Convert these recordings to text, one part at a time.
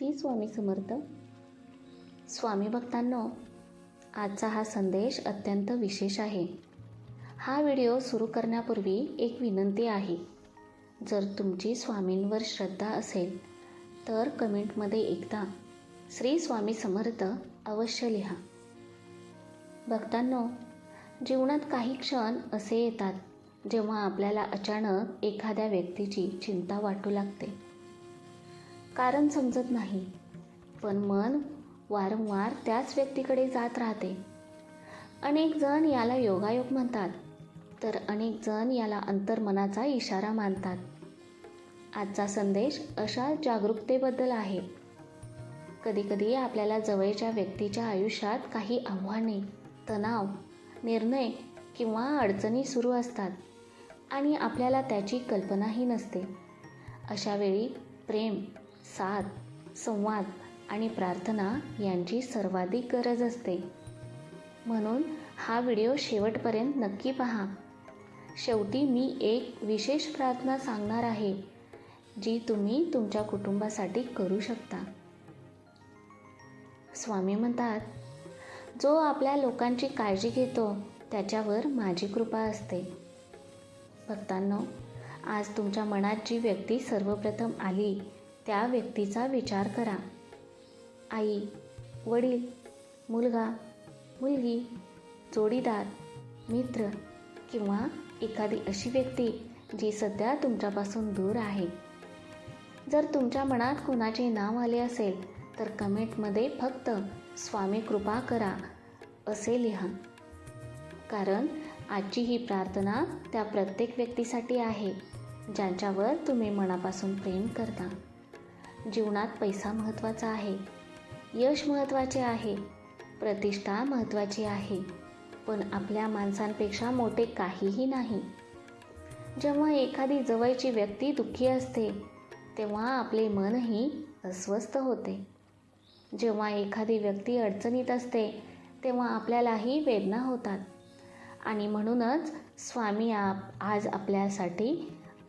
श्री स्वामी समर्थ. स्वामी भक्तांनो, आजचा हा संदेश अत्यंत विशेष आहे. हा व्हिडिओ सुरू करण्यापूर्वी एक विनंती आहे. जर तुमची स्वामींवर श्रद्धा असेल तर कमेंटमध्ये एकदा श्री स्वामी समर्थ अवश्य लिहा. भक्तांनो, जीवनात काही क्षण असे येतात जेव्हा आपल्याला अचानक एखाद्या व्यक्तीची चिंता वाटू लागते. कारण समजत नाही, पण मन वारंवार त्याच व्यक्तीकडे जात राहते. अनेक जण याला योगायोग म्हणतात, तर अनेक जण याला अंतर्मनाचा इशारा मानतात. आजचा संदेश अशा जागरूकतेबद्दल आहे. कधीकधी आपल्याला जवळच्या व्यक्तीच्या आयुष्यात काही आव्हाने, तणाव, निर्णय किंवा अडचणी सुरू असतात आणि आपल्याला त्याची कल्पनाही नसते. अशा वेळी प्रेम, साथ, संवाद आणि प्रार्थना यांची सर्वाधिक गरज असते. म्हणून हा व्हिडिओ शेवटपर्यंत नक्की पहा. शेवटी मी एक विशेष प्रार्थना सांगणार आहे, जी तुम्ही तुमच्या कुटुंबासाठी करू शकता. स्वामी म्हणतात, जो आपल्या लोकांची काळजी घेतो त्याच्यावर माझी कृपा असते. भक्तांनो, आज तुमच्या मनात जी व्यक्ती सर्वप्रथम आली त्या व्यक्तीचा विचार करा. आई, वडील, मुलगा, मुलगी, जोडीदार, मित्र किंवा एखादी अशी व्यक्ती जी सध्या तुमच्यापासून दूर आहे. जर तुमच्या मनात कोणाचे नाव आले असेल तर कमेंटमध्ये फक्त स्वामी कृपा करा असे लिहा. कारण आजची ही प्रार्थना त्या प्रत्येक व्यक्तीसाठी आहे ज्यांच्यावर तुम्ही मनापासून प्रेम करता. जीवनात पैसा महत्त्वाचा आहे, यश महत्त्वाचे आहे, प्रतिष्ठा महत्त्वाची आहे, पण आपल्या माणसांपेक्षा मोठे काहीही नाही. जेव्हा एखादी जवळची व्यक्ती दुःखी असते तेव्हा आपले मनही अस्वस्थ होते. जेव्हा एखादी व्यक्ती अडचणीत असते तेव्हा आपल्यालाही वेदना होतात. आणि म्हणूनच स्वामी आज आपल्यासाठी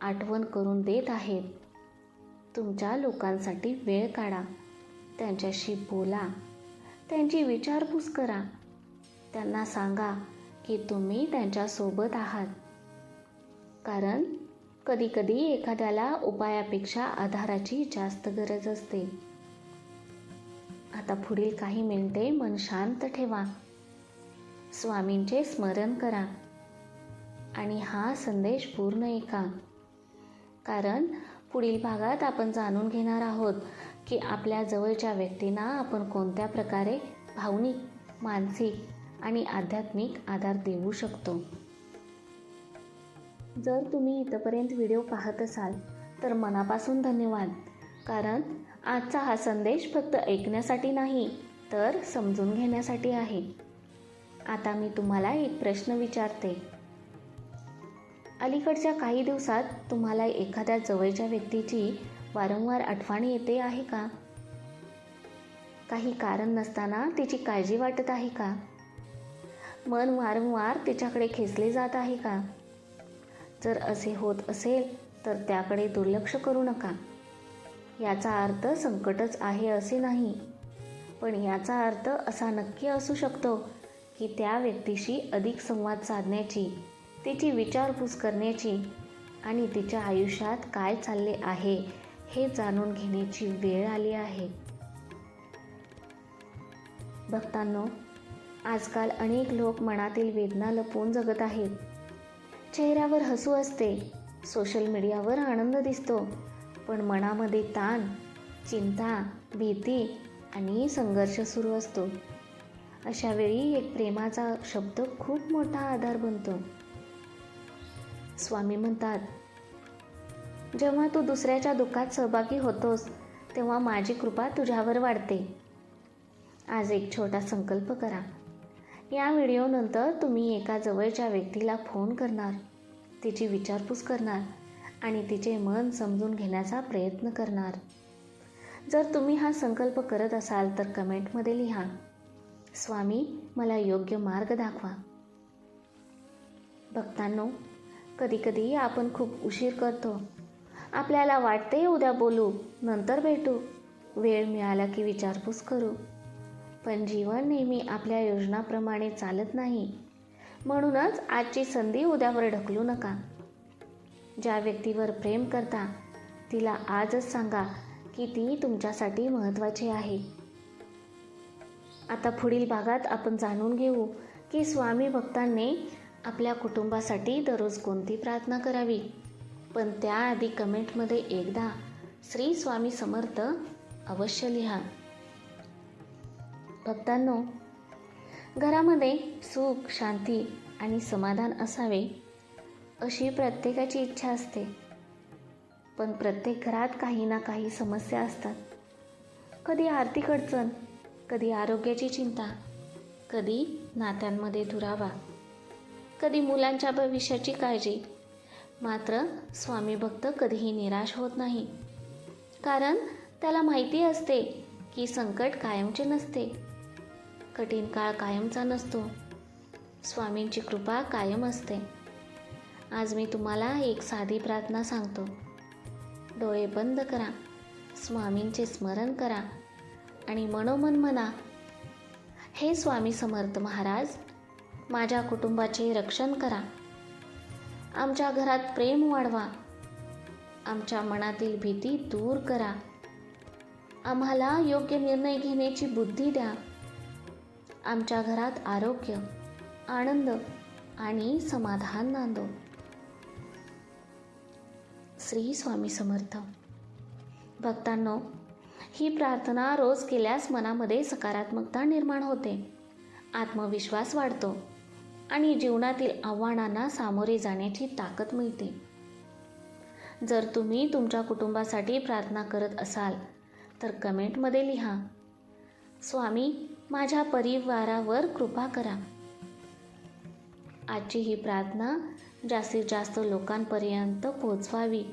आठवण करून देत आहेत. तुमच्या लोकांसाठी वेळ काढा, त्यांच्याशी बोला, त्यांची विचारपूस करा. त्यांना सांगा की तुम्ही त्यांच्यासोबत आहात. कारण कधीकधी एखाद्याला उपायापेक्षा आधाराची जास्त गरज असते. आता पुढील काही मिनिटे मन शांत ठेवा, स्वामींचे स्मरण करा आणि हा संदेश पूर्ण ऐका. कारण पुढील भागात आपण जाणून घेणार आहोत की आपल्या जवळच्या व्यक्तींना आपण कोणत्या प्रकारे भावनिक, मानसिक आणि आध्यात्मिक आधार देऊ शकतो. जर तुम्ही इथपर्यंत व्हिडिओ पाहत असाल तर मनापासून धन्यवाद. कारण आजचा हा संदेश फक्त ऐकण्यासाठी नाही तर समजून घेण्यासाठी आहे. आता मी तुम्हाला एक प्रश्न विचारते. अलीकडच्या काही दिवसात तुम्हाला एखाद्या जवळच्या व्यक्तीची वारंवार आठवण येते आहे का? काही कारण नसताना तिची काळजी वाटत आहे का? मन वारंवार तिच्याकडे खेचले जात आहे का? जर असे होत असेल तर त्याकडे दुर्लक्ष करू नका. याचा अर्थ संकटच आहे असे नाही, पण याचा अर्थ असा नक्की असू शकतो की त्या व्यक्तीशी अधिक संवाद साधण्याची, तिची विचारपूस करण्याची आणि तिच्या आयुष्यात काय चालले आहे हे जाणून घेण्याची वेळ आली आहे. भक्तांनो, आजकाल अनेक लोक मनातील वेदना लपवून जगत आहेत. चेहऱ्यावर हसू असते, सोशल मीडियावर आनंद दिसतो, पण मनामध्ये ताण, चिंता, भीती आणि संघर्ष सुरू असतो. अशा वेळी एक प्रेमाचा शब्द खूप मोठा आधार बनतो. स्वामी म्हणतात, जेव्हा तू दुसऱ्याच्या दुःखात सहभागी होतोस तेव्हा माझी कृपा तुझ्यावर वाढते. आज एक छोटा संकल्प करा. या व्हिडिओनंतर तुम्ही एका जवळच्या व्यक्तीला फोन करणार, तिची विचारपूस करणार आणि तिचे मन समजून घेण्याचा प्रयत्न करणार. जर तुम्ही हा संकल्प करत असाल तर कमेंटमध्ये लिहा, स्वामी मला योग्य मार्ग दाखवा. भक्तांनो, कधीकधी आपण खूप उशीर करतो. आपल्याला वाटते उद्या बोलू, नंतर भेटू, वेळ मिळाला की विचारपूस करू. पण जीवन नेहमी आपल्या योजनाप्रमाणे चालत नाही. म्हणूनच आजची संधी उद्यावर ढकलू नका. ज्या व्यक्तीवर प्रेम करता तिला आजच सांगा की ती तुमच्यासाठी महत्त्वाची आहे. आता पुढील भागात आपण जाणून घेऊ की स्वामी भक्तांनी आपल्या कुटुंबासाठी दररोज कोणती प्रार्थना करावी. पण त्याआधी कमेंटमध्ये एकदा श्री स्वामी समर्थ अवश्य लिहा. भक्तांनो, घरामध्ये सुख, शांती आणि समाधान असावे अशी प्रत्येकाची इच्छा असते. पण प्रत्येक घरात काही ना काही समस्या असतात. कधी आर्थिक अडचण, कधी आरोग्याची चिंता, कधी नात्यांमध्ये दुरावा, कधी मुलांच्या भविष्याची काळजी. मात्र स्वामी भक्त कधीही निराश होत नाही. कारण त्याला माहिती असते की संकट कायमचे नसते, कठीण काळ कायमचा नसतो. स्वामींची कृपा कायम असते. आज मी तुम्हाला एक साधी प्रार्थना सांगतो. डोळे बंद करा, स्वामींचे स्मरण करा आणि मनोमन म्हणा, हे स्वामी समर्थ महाराज, माझ्या कुटुंबाचे रक्षण करा. आमच्या घरात प्रेम वाढवा. आमच्या मनातील भीती दूर करा. आम्हाला योग्य निर्णय घेण्याची बुद्धी द्या. आमच्या घरात आरोग्य, आनंद आणि समाधान नांदो. श्री स्वामी समर्थ. भक्तांनो, ही प्रार्थना रोज केल्यास मनामध्ये सकारात्मकता निर्माण होते, आत्मविश्वास वाढतो आणि जीवनातील आव्हानांना सामोरे जाण्याची ताकद मिळते. जर तुम्ही तुमच्या कुटुंबासाठी प्रार्थना करत असाल तर कमेंटमध्ये लिहा, स्वामी माझ्या परिवारावर कृपा करा. आजची ही प्रार्थना जास्तीत जास्त लोकांपर्यंत पोहोचवावी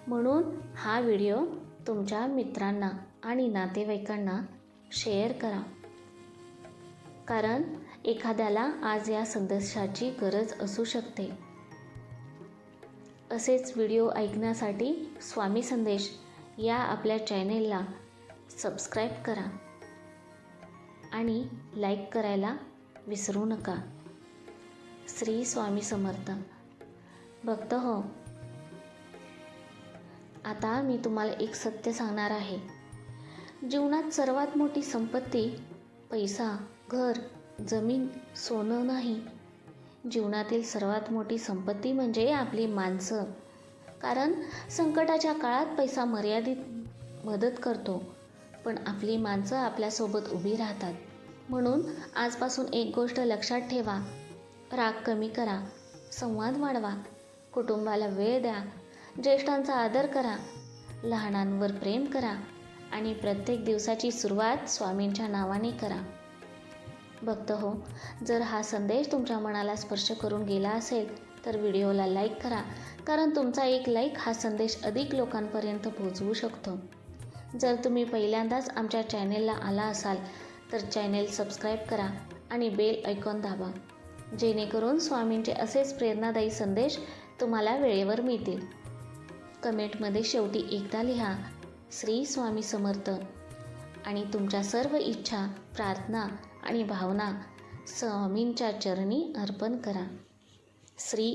म्हणून हा व्हिडिओ तुमच्या मित्रांना आणि नातेवाईकांना शेअर करा. कारण एखाद्याला आज या संदेशाची गरज असू शकते. असेच व्हिडिओ ऐकण्यासाठी स्वामी संदेश या आपल्या चॅनेलला सबस्क्राईब करा आणि लाईक करायला विसरू नका. श्री स्वामी समर्थ. भक्त हो, आता मी तुम्हाला एक सत्य सांगणार आहे. जीवनात सर्वात मोठी संपत्ती पैसा, घर, जमीन, सोनं नाही. जीवनातील सर्वात मोठी संपत्ती म्हणजे आपली माणसं. कारण संकटाच्या काळात पैसा मर्यादित मदत करतो, पण आपली माणसं आपल्यासोबत उभी राहतात. म्हणून आजपासून एक गोष्ट लक्षात ठेवा, राग कमी करा, संवाद वाढवा, कुटुंबाला वेळ द्या, ज्येष्ठांचा आदर करा, लहानांवर प्रेम करा आणि प्रत्येक दिवसाची सुरुवात स्वामींच्या नावाने करा. भक्त हो, जर हा संदेश तुमच्या मनाला स्पर्श करून गेला असेल तर व्हिडिओला लाईक करा. कारण तुमचा एक लाईक हा संदेश अधिक लोकांपर्यंत पोहोचवू शकतो. जर तुम्ही पहिल्यांदाच आमच्या चॅनेलला आला असाल तर चॅनेल सबस्क्राईब करा आणि बेल आयकॉन दाबा, जेणेकरून स्वामींचे असेच प्रेरणादायी संदेश तुम्हाला वेळेवर मिळतील. कमेंटमध्ये शेवटी एकदा लिहा, श्री स्वामी समर्थ, आणि तुमच्या सर्व इच्छा, प्रार्थना आणि भावना स्वामींच्या चरणी अर्पण करा. श्री